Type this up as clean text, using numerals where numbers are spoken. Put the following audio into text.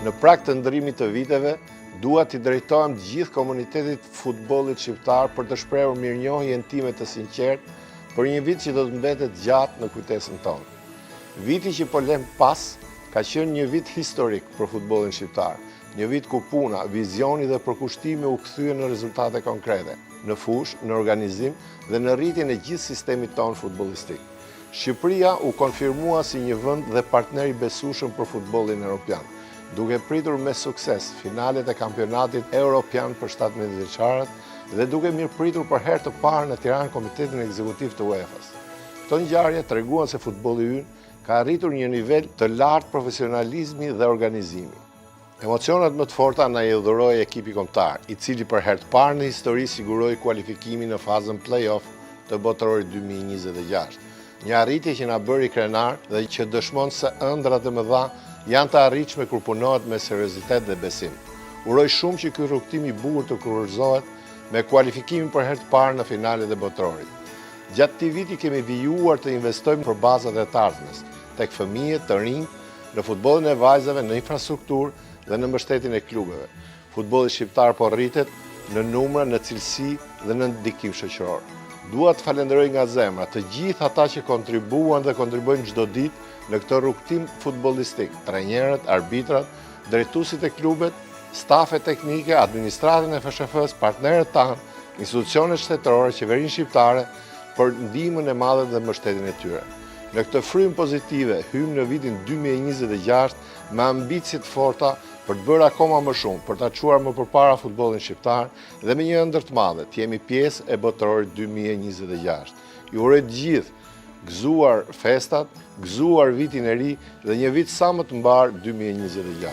Në prag të ndërimit të viteve, dua t'i drejtohem gjithë komunitetit futbollit shqiptar për të shprehur mirënjohjen time të sinqertë për një vit që do të mbetet gjatë në kujtesën tonë. Viti që po lëm pas ka qenë një vit historik për futbollin shqiptar, një vit ku puna, vizioni dhe përkushtimi u kthyen në rezultate konkrete, në fushë, në organizim dhe në rritjen e gjithë sistemit tonë futbollistik. Shqipëria u konfirmua si një vend dhe partner i besueshëm për futbollin evropian, duke pritur me sukses finalet e kampionatit evropian për 17 vjeçarët dhe duke mirëpritur për herë të parë në Tiranë Komitetin Ekzekutiv të UEFA-s. Këto ngjarje treguan se futbolli ynë ka arritur një nivel të lartë profesionalizmi dhe organizimi. Emocionet më të forta na i dhuroi ekipi kombëtar, i cili për herë të parë në histori siguroi kualifikimin në fazën play-off të botërorit 2026. Një arritje që na bëri krenar dhe që dëshmon se ëndrat e mëdha janë të arritshme kur punohet me seriozitet dhe besim. Uroj shumë që ky rrugtim i bukur të kurorëzohet me kualifikimin për herë të parë në finalet e botërorit. Gjatë këtij viti kemi vijuar të investojmë për bazat e të ardhmes, tek fëmijët, të rinj, në futbollin e vajzave, në infrastrukturë dhe në mbështetjen e klubeve. Futbolli shqiptar po rritet në numra, në cilësi dhe në ndikim shoqëror. Dua të falenderoj nga zemra të gjithë ata që kontribuan dhe kontribuojnë çdo ditë në këtë rrugtim futbollistik, trajnerët, arbitrat, drejtuesit e klubet, stafet teknike, administratën e FSHF-s, partnerët tanë, institucionet shtetërore, qeverinë shqiptare, për ndihmën e madhe dhe mbështetjen e tyre. Në këtë frym pozitive, hym në vitin 2026 me ambicie të forta për të bërë akoma më shumë, për ta çuar më përpara futbollin shqiptar dhe me një ëndër të madhe, të jemi pjesë e botërorit 2026. Ju uroj të gjithë gëzuar festat, gëzuar vitin e ri dhe një vit sa më të mbar 2026.